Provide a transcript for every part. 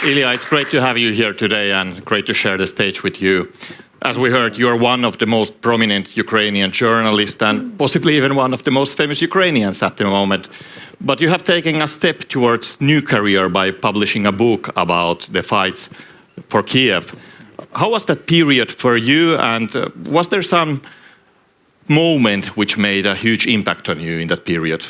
Illia, it's great to have you here today and great to share the stage with you. As we heard, you're one of the most prominent Ukrainian journalists and possibly even one of the most famous Ukrainians at the moment. But you have taken a step towards new career by publishing a book about the fights for Kyiv. How was that period for you, and was there some moment which made a huge impact on you in that period?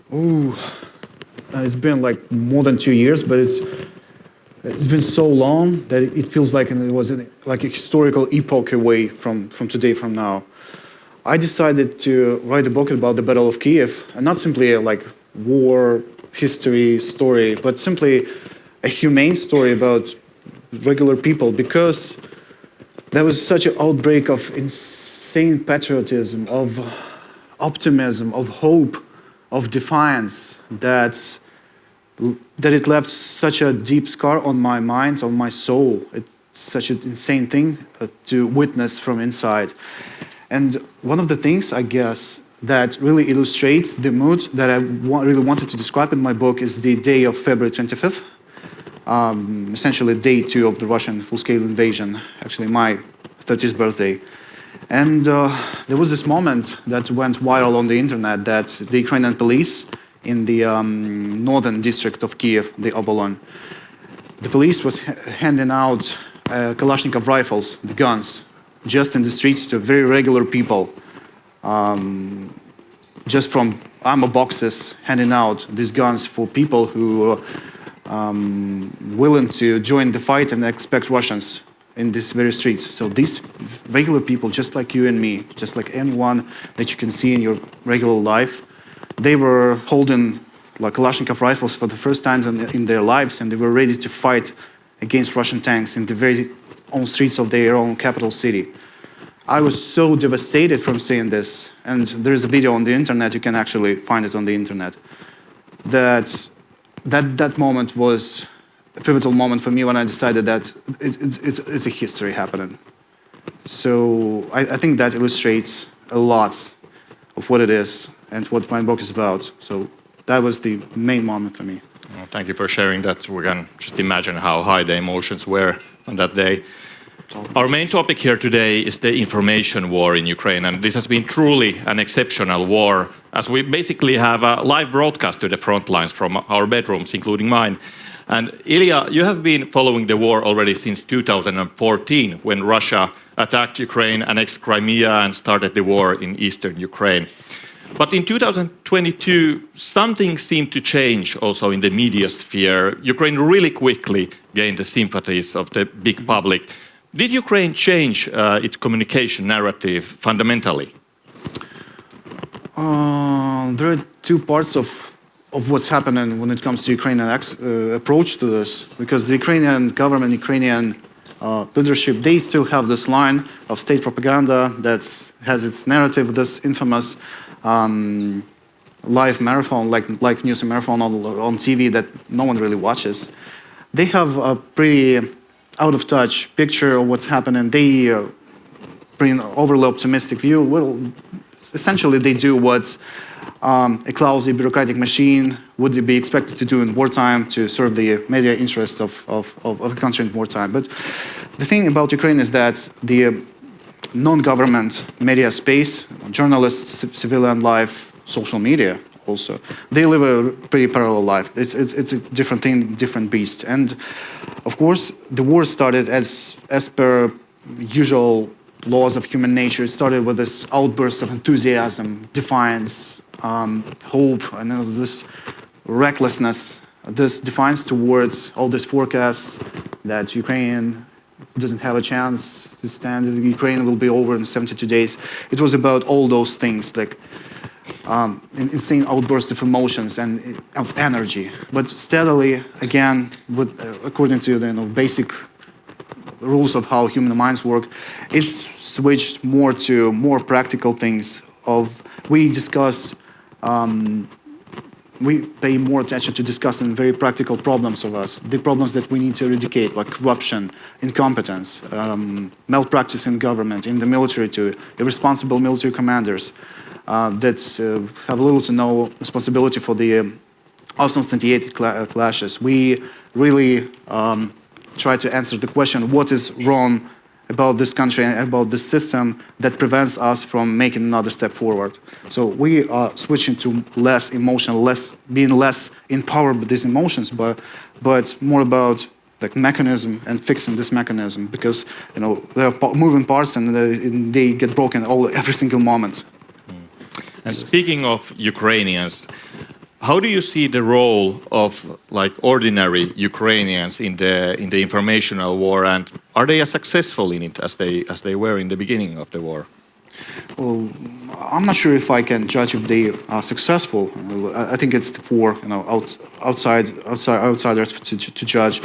It's been like more than 2 years, but it's been so long that it feels like it was like a historical epoch away from today, from now. I decided to write a book about the Battle of Kyiv, and not simply a war, history, story, but simply a humane story about regular people, because there was such an outbreak of insane patriotism, of optimism, of hope, of defiance, that it left such a deep scar on my mind, on my soul. It's such an insane thing to witness from inside. And one of the things, I guess, that really illustrates the mood that I really wanted to describe in my book is the day of February 25th, essentially day 2 of the Russian full-scale invasion, actually my 30th birthday. And there was this moment that went viral on the internet, that the Ukrainian police in the northern district of Kyiv, the Obolon, the police was handing out Kalashnikov rifles, the guns, just in the streets to very regular people, just from ammo boxes, handing out these guns for people who are willing to join the fight and expect Russians in these very streets. So these regular people, just like you and me, just like anyone that you can see in your regular life, they were holding Kalashnikov rifles for the first time in their lives, and they were ready to fight against Russian tanks in the very own streets of their own capital city. I was so devastated from seeing this, and there is a video on the internet, you can actually find it on the internet, that moment was a pivotal moment for me when I decided that it's a history happening. So I think that illustrates a lot of what it is and what my book is about. So that was the main moment for me. Well, thank you for sharing that. We can just imagine how high the emotions were on that day. Our main topic here today is the information war in Ukraine, and this has been truly an exceptional war, as we basically have a live broadcast to the front lines from our bedrooms, including mine. And Illia, you have been following the war already since 2014, when Russia attacked Ukraine, annexed Crimea, and started the war in eastern Ukraine. But in 2022, something seemed to change also in the media sphere. Ukraine really quickly gained the sympathies of the big public. Did Ukraine change its communication narrative fundamentally? There are two parts of what's happening when it comes to Ukrainian approach to this, because the Ukrainian government, Ukrainian leadership, they still have this line of state propaganda that has its narrative, this infamous live marathon, like news marathon on TV that no one really watches. They have a pretty out-of-touch picture of what's happening. They bring an overly optimistic view. Well, essentially they do what a clumsy bureaucratic machine would be expected to do in wartime to serve the media interest of a country in wartime. But the thing about Ukraine is that the non-government media space, journalists, civilian life, social media also, they live a pretty parallel life. It's a different thing, different beast. And of course, the war started as per usual laws of human nature. It started with this outburst of enthusiasm, defiance, hope, and this recklessness, this defiance towards all these forecasts that Ukraine doesn't have a chance to stand, Ukraine will be over in 72 days. It was about all those things, like insane outbursts of emotions and of energy. But steadily, again, according to the basic rules of how human minds work, it's switched more to more practical things. We pay more attention to discussing very practical problems of us, the problems that we need to eradicate, like corruption, incompetence, malpractice in government, in the military too, irresponsible military commanders that have little to no responsibility for the Austin 78 clashes. We really try to answer the question, what is wrong about this country and about this system that prevents us from making another step forward. So we are switching to less emotional, being less empowered by these emotions, but more about like mechanism and fixing this mechanism, because there are moving parts and they get broken every single moment. And speaking of Ukrainians, how do you see the role of like ordinary Ukrainians in the informational war, and are they as successful in it as they were in the beginning of the war? Well, I'm not sure if I can judge if they are successful. I think it's for outsiders to judge.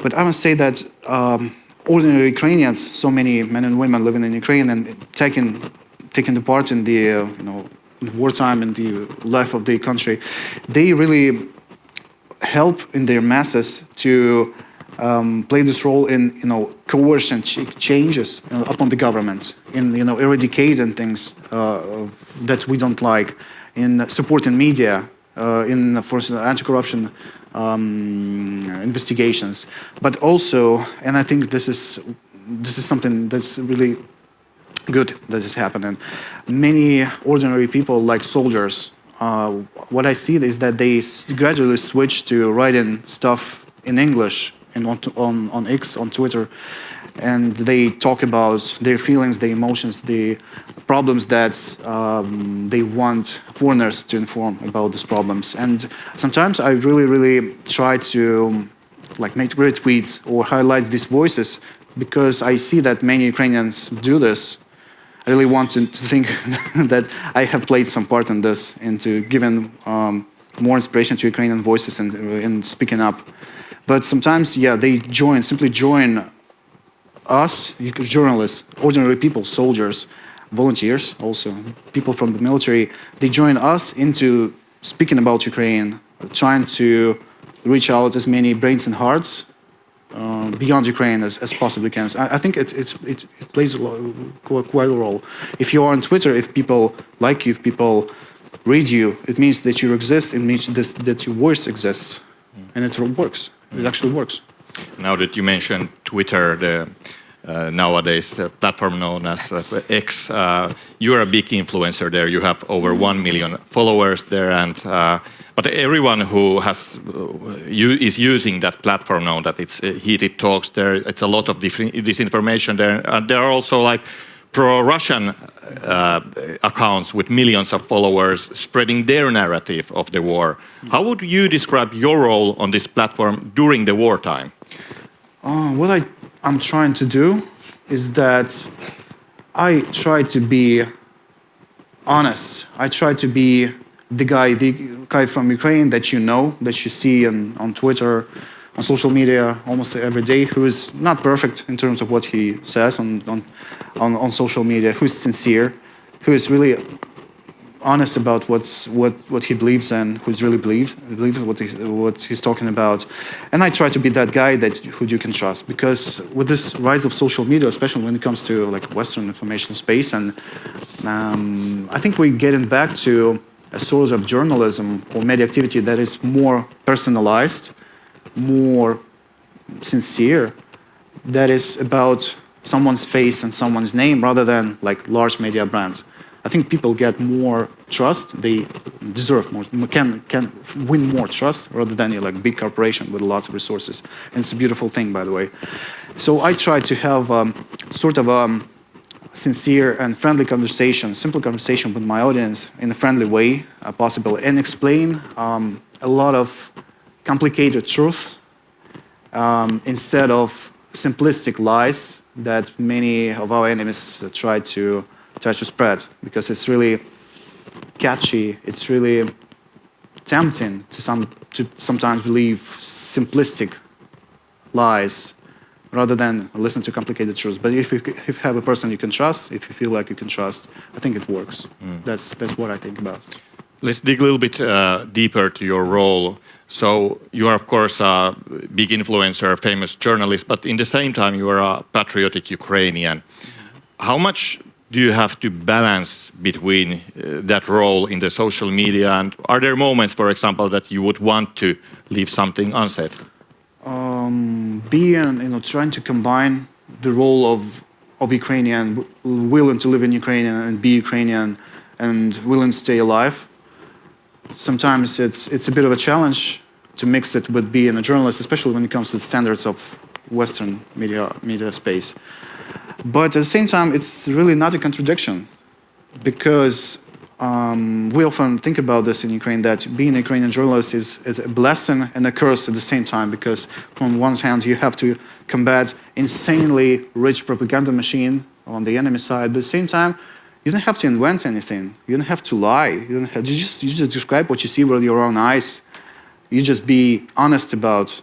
But I must say that ordinary Ukrainians, so many men and women living in Ukraine and taking the part in the in wartime and the life of the country, they really help in their masses to play this role in coercion changes upon the government, in eradicating things that we don't like, in supporting media, in for instance, anti-corruption investigations, but also, and I think this is something that's really good that is happening. Many ordinary people, like soldiers, what I see is that they gradually switch to writing stuff in English and on X, on Twitter, and they talk about their feelings, their emotions, the problems that they want foreigners to inform about these problems. And sometimes I really try to make retweets or highlight these voices, because I see that many Ukrainians do this. I really want to think that I have played some part in this, into giving more inspiration to Ukrainian voices and in speaking up. But sometimes, they simply join us, journalists, ordinary people, soldiers, volunteers, also people from the military. They join us into speaking about Ukraine, trying to reach out as many brains and hearts beyond Ukraine as possibly can. I think it plays quite a role. If you are on Twitter, if people like you, if people read you, it means that you exist. It means that your voice exists, and it works. It actually works. Now that you mentioned Twitter, the nowadays platform known as X, you're a big influencer there. You have over 1 million followers there, and but everyone who is using that platform know that it's heated talks there. It's a lot of disinformation there, and there are also like pro-Russian accounts with millions of followers spreading their narrative of the war. How would you describe your role on this platform during the wartime? What I'm trying to do is that I try to be honest. I try to be the guy from Ukraine that that you see on Twitter, on social media almost every day, who is not perfect in terms of what he says on social media, who's sincere, who is really honest about what he believes and who's really believes what he's talking about. And I try to be that guy who you can trust, because with this rise of social media, especially when it comes to Western information space, and I think we're getting back to a sort of journalism or media activity that is more personalized, more sincere, that is about someone's face and someone's name rather than large media brands. I think people get more trust. They deserve more, can win more trust rather than a big corporation with lots of resources. And it's a beautiful thing, by the way. So I try to have sort of a sincere and friendly conversation, simple conversation with my audience in a friendly way possible, and explain a lot of complicated truth instead of simplistic lies that many of our enemies try to spread, because it's really catchy, it's really tempting to sometimes believe simplistic lies rather than listen to complicated truths. But if you have a person you can trust, if you feel like you can trust, I think it works. That's what I think about. Let's dig a little bit deeper to your role. So you are, of course, a big influencer, a famous journalist, but in the same time, you are a patriotic Ukrainian. How much do you have to balance between that role in the social media? And are there moments, for example, that you would want to leave something unsaid? being, trying to combine the role of Ukrainian, willing to live in Ukraine and be Ukrainian and willing to stay alive. Sometimes it's a bit of a challenge to mix it with being a journalist, especially when it comes to the standards of Western media space. But at the same time, it's really not a contradiction, because we often think about this in Ukraine, that being a Ukrainian journalist is a blessing and a curse at the same time, because from one hand you have to combat insanely rich propaganda machine on the enemy side, but at the same time you don't have to invent anything, you don't have to lie, you just describe what you see with your own eyes. You just be honest about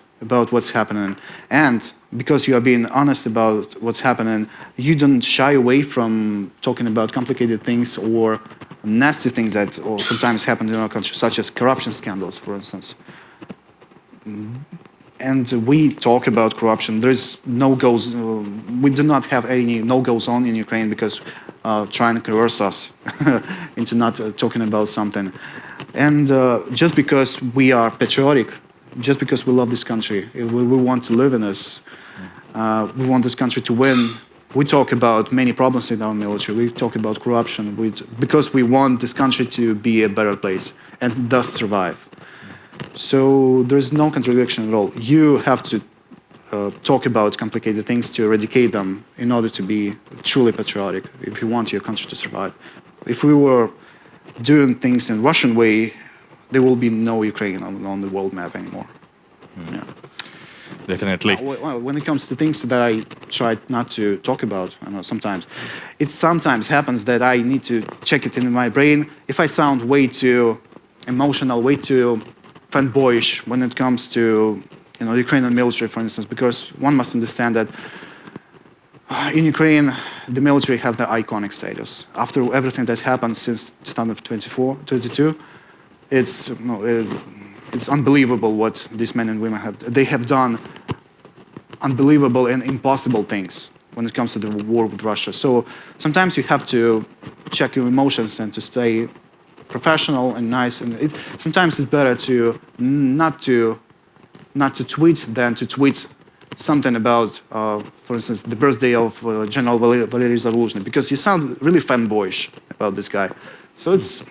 what's happening, and because you are being honest about what's happening, you don't shy away from talking about complicated things or nasty things that sometimes happen in our country, such as corruption scandals, for instance. And we talk about corruption. There's we do not have any no-go zone in Ukraine, because trying to coerce us into not talking about something. And just because we are patriotic, just because we love this country, we want to live in this, we want this country to win, we talk about many problems in our military, we talk about corruption, because we want this country to be a better place and thus survive. So there's no contradiction at all. You have to talk about complicated things to eradicate them in order to be truly patriotic, if you want your country to survive. If we were doing things in Russian way, there will be no Ukraine on the world map anymore. Yeah. Definitely. When it comes to things that I try not to talk about, sometimes, it sometimes happens that I need to check it in my brain if I sound way too emotional, way too fanboyish when it comes to Ukrainian military, for instance, because one must understand that in Ukraine, the military have the iconic status. After everything that happened since 2022, it's unbelievable what these men and women have done. Unbelievable and impossible things when it comes to the war with Russia. So sometimes you have to check your emotions and to stay professional and nice. And sometimes it's better to not to tweet than to tweet something about, for instance, the birthday of General Valery Zaluzhny, because you sound really fanboyish about this guy. So it's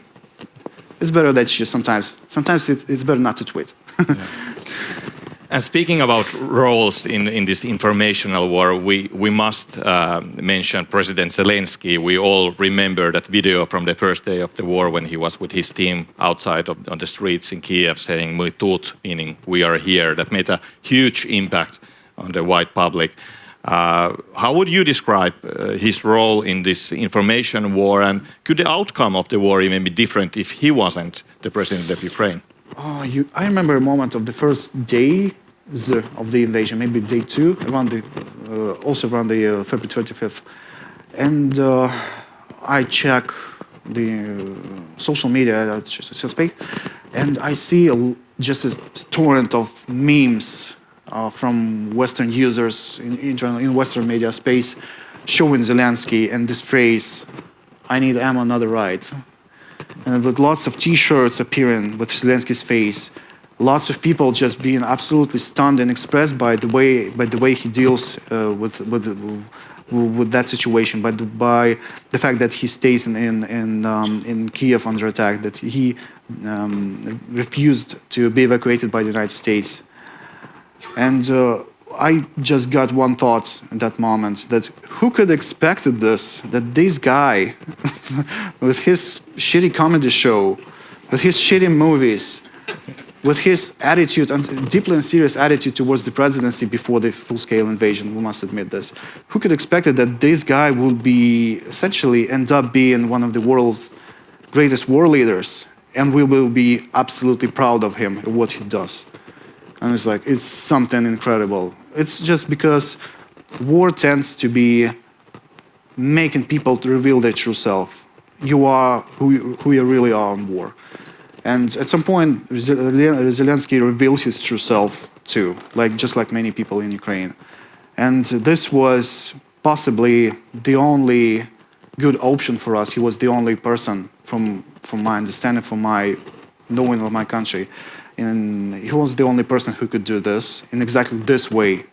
better that you sometimes it's better not to tweet. Yeah. And speaking about roles in this informational war, we must mention President Zelensky. We all remember that video from the first day of the war when he was with his team outside on the streets in Kyiv saying "Мы тут," meaning "we are here." That made a huge impact on the wide public. How would you describe his role in this information war, and could the outcome of the war even be different if he wasn't the president of Ukraine? I remember a moment of the first day of the invasion, maybe day 2, also around the February 25th, and I check the social media, and I see just a torrent of memes from Western users in Western media space, showing Zelensky and this phrase, "I need ammo, not a ride." And with lots of T-shirts appearing with Zelensky's face, lots of people just being absolutely stunned and expressed by the way he deals with that situation, by the fact that he stays in Kyiv under attack, that he refused to be evacuated by the United States. And I just got one thought in that moment, that who could expected this, that this guy with his shitty comedy show, with his shitty movies, with his attitude, and deeply and serious attitude towards the presidency before the full-scale invasion, we must admit this, who could expect it that this guy will be essentially end up being one of the world's greatest war leaders, and we will be absolutely proud of him and what he does. And it's like, it's something incredible. It's just because war tends to be making people to reveal their true self. You are who you really are on war. And at some point, Zelensky reveals his true self too, just like many people in Ukraine. And this was possibly the only good option for us. He was the only person, from my understanding, from my knowing of my country. And he was the only person who could do this in exactly this way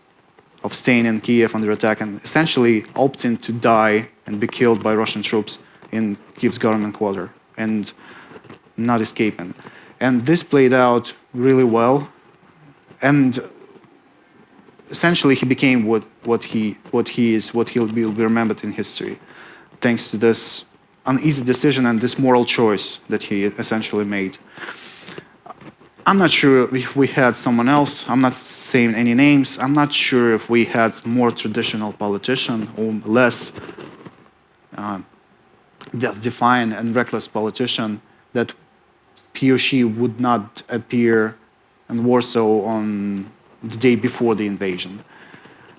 of staying in Kyiv under attack and essentially opting to die and be killed by Russian troops in Kyiv's government quarter and not escaping. And this played out really well. And essentially he became what he'll be remembered in history, thanks to this uneasy decision and this moral choice that he essentially made. I'm not sure if we had someone else. I'm not saying any names. I'm not sure if we had more traditional politician or less defiant and reckless politician, that he or she would not appear in Warsaw on the day before the invasion.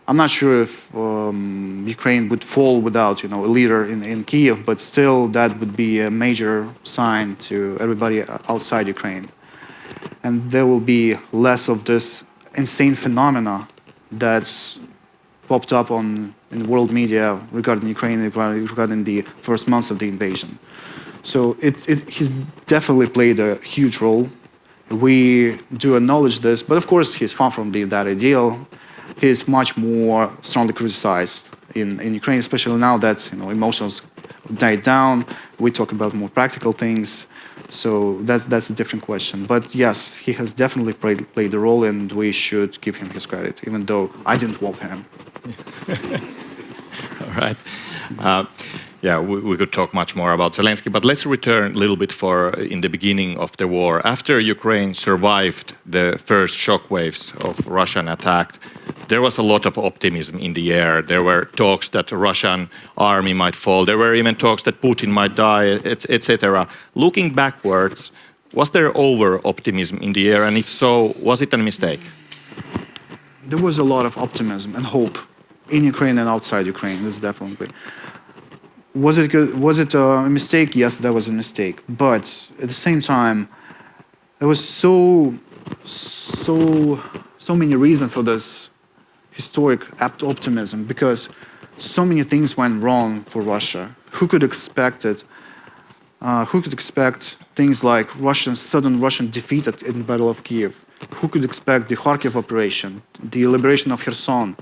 I'm not sure if Ukraine would fall without, a leader in Kyiv, but still that would be a major sign to everybody outside Ukraine. And there will be less of this insane phenomena that's popped up in world media regarding Ukraine, regarding the first months of the invasion. So he's definitely played a huge role. We do acknowledge this, but of course he's far from being that ideal. He's much more strongly criticized in Ukraine, especially now that emotions died down. We talk about more practical things. So that's a different question. But yes, he has definitely played a role, and we should give him his credit, even though I didn't vote him. All right. We could talk much more about Zelensky, but let's return a little bit in the beginning of the war. After Ukraine survived the first shockwaves of Russian attack, there was a lot of optimism in the air. There were talks that the Russian army might fall. There were even talks that Putin might die, etc. Looking backwards, was there over-optimism in the air? And if so, was it a mistake? There was a lot of optimism and hope in Ukraine and outside Ukraine, this definitely. Was it good? Was it a mistake? Yes, that was a mistake. But at the same time, there was so many reasons for this historic optimism, because so many things went wrong for Russia. Who could expect it? Who could expect things like sudden Russian defeat in the Battle of Kyiv? Who could expect the Kharkiv operation, the liberation of Kherson?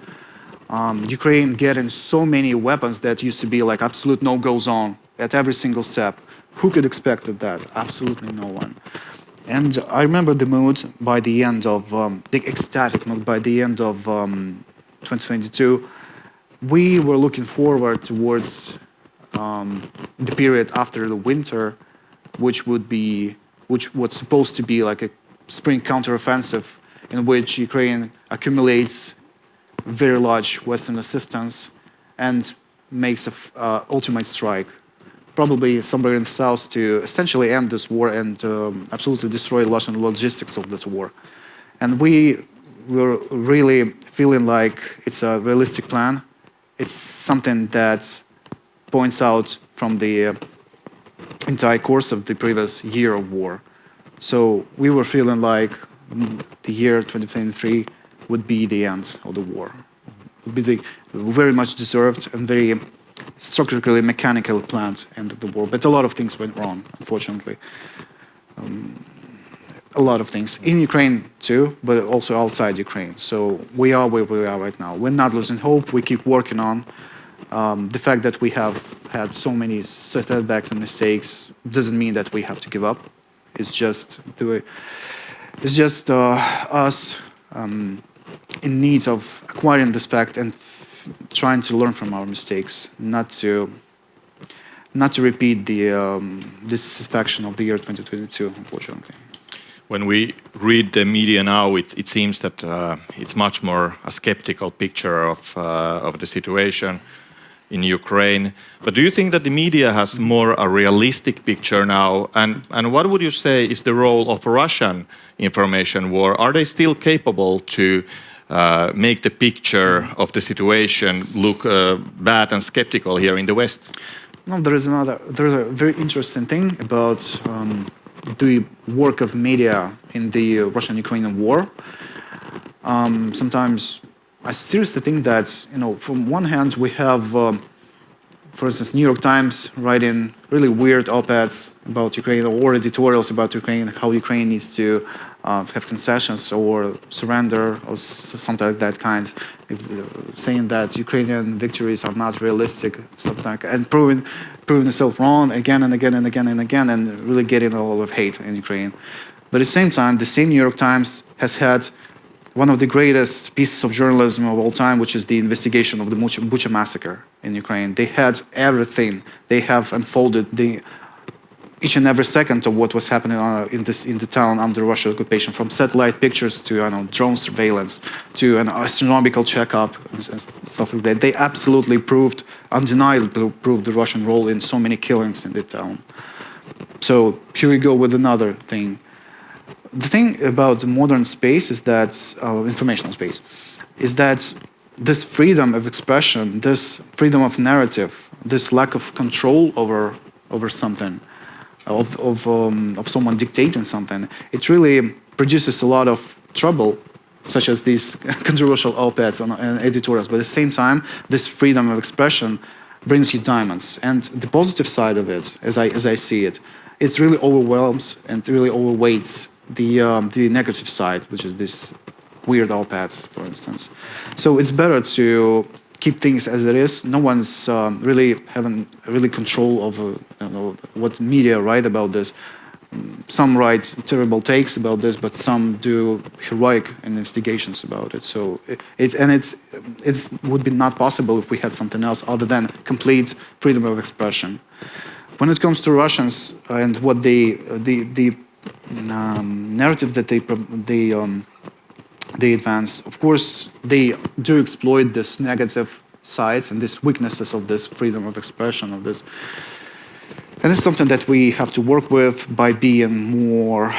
Ukraine getting so many weapons that used to be like absolute no-go zone at every single step. Who could expect that? Absolutely no one. And I remember the mood by the end of, the ecstatic mood by the end of 2022. We were looking forward towards the period after the winter, which was supposed to be like a spring counteroffensive in which Ukraine accumulates very large Western assistance and makes an ultimate strike, probably somewhere in the south, to essentially end this war and absolutely destroy Russian logistics of this war. And we were really feeling like it's a realistic plan. It's something that points out from the entire course of the previous year of war. So we were feeling like the year 2023 would be the end of the war. It would be the very much deserved and very structurally mechanical planned end of the war. But a lot of things went wrong, unfortunately. A lot of things in Ukraine too, but also outside Ukraine. So we are where we are right now. We're not losing hope. We keep working on. The fact that we have had so many setbacks and mistakes doesn't mean that we have to give up. It's just us in need of acquiring this fact and trying to learn from our mistakes, not to repeat the dissatisfaction of the year 2022, unfortunately. When we read the media now, it seems that it's much more a skeptical picture of the situation in Ukraine. But do you think that the media has more a realistic picture now? And what would you say is the role of Russian information war? Are they still capable to make the picture of the situation look bad and skeptical here in the West? No, there is a very interesting thing about the work of media in the Russian-Ukrainian war. Sometimes I seriously think that, from one hand we have, for instance, New York Times writing really weird op-eds about Ukraine or editorials about Ukraine, how Ukraine needs to have concessions or surrender or something like that kind, saying that Ukrainian victories are not realistic, stuff like that, and proving itself wrong again and again and again and again, and really getting a lot of hate in Ukraine. But at the same time, the same New York Times has had one of the greatest pieces of journalism of all time, which is the investigation of the Bucha massacre in Ukraine. They had everything. They have unfolded each and every second of what was happening in the town under Russian occupation, from satellite pictures to drone surveillance to an astronomical checkup and stuff like that. They absolutely undeniably proved the Russian role in so many killings in the town. So here we go with another thing. The thing about the modern space is that, informational space, is that this freedom of expression, this freedom of narrative, this lack of control over something, of someone dictating something, it really produces a lot of trouble, such as these controversial op-eds and editorials. But at the same time, this freedom of expression brings you diamonds. And the positive side of it, as I see it, it really overwhelms and really overweights the negative side, which is this weird op-eds, for instance. So it's better to keep things as it is. No one's really having control over what media write about this. Some write terrible takes about this, but some do heroic investigations about it. So it would be not possible if we had something else other than complete freedom of expression. When it comes to Russians and what the narratives that they advance, of course, they do exploit this negative sides and these weaknesses of this freedom of expression of this. And it's something that we have to work with by being more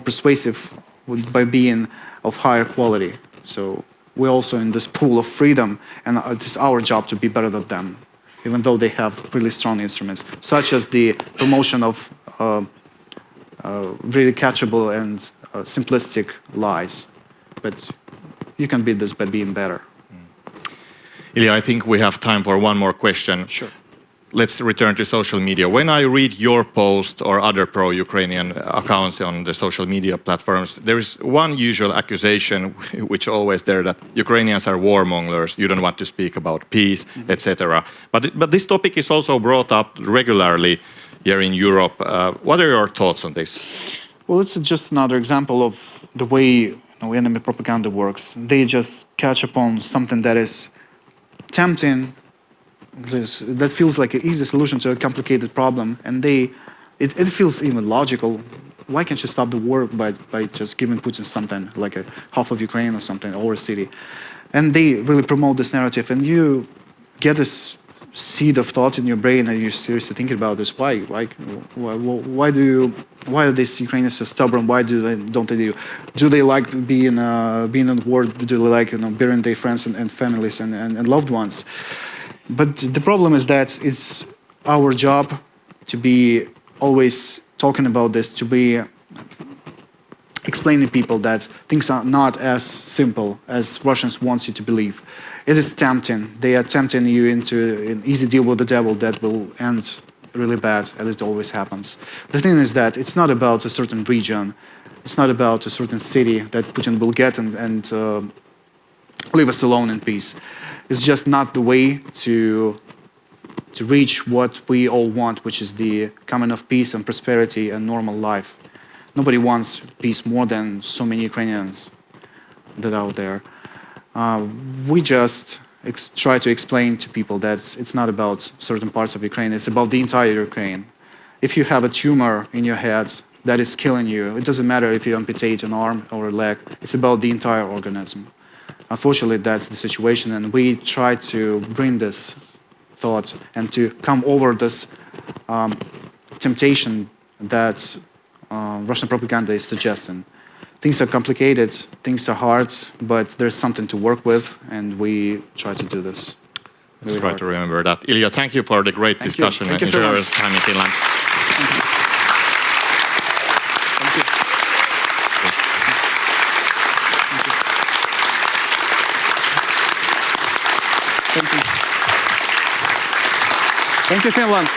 persuasive, by being of higher quality. So we're also in this pool of freedom, and it's our job to be better than them, even though they have really strong instruments, such as the promotion of really catchable and simplistic lies. But you can beat this by being better. Illia, I think we have time for one more question. Sure. Let's return to social media. When I read your post or other pro-Ukrainian accounts on the social media platforms, there is one usual accusation, which always there, that Ukrainians are warmongers, you don't want to speak about peace, etc. But this topic is also brought up regularly here in Europe. What are your thoughts on this? Well, it's just another example of the way enemy propaganda works. They just catch upon something that is tempting, that feels like an easy solution to a complicated problem, and it feels even logical. Why can't you stop the war by just giving Putin something like half of Ukraine or something, or a city? And they really promote this narrative, and you get this seed of thought in your brain, and you're seriously thinking about this. Why are these Ukrainians so stubborn? Why don't they do they like being in war? Do they like burying their friends and families and loved ones? But the problem is that it's our job to be always talking about this, to be explaining to people that things are not as simple as Russians want you to believe. It is tempting. They are tempting you into an easy deal with the devil that will end really bad, as it always happens. The thing is that it's not about a certain region. It's not about a certain city that Putin will get and leave us alone in peace. It's just not the way to reach what we all want, which is the coming of peace and prosperity and normal life. Nobody wants peace more than so many Ukrainians that are out there. We just try to explain to people that it's not about certain parts of Ukraine, it's about the entire Ukraine. If you have a tumor in your head that is killing you, it doesn't matter if you amputate an arm or a leg, it's about the entire organism. Unfortunately, that's the situation, and we try to bring this thought and to come over this temptation that Russian propaganda is suggesting. Things are complicated, things are hard, but there's something to work with, and we try to do this. Let's try to remember that. Illia, thank you for the great discussion. Thank you Enjoy so your much. time in Finland. Thank you, Finland.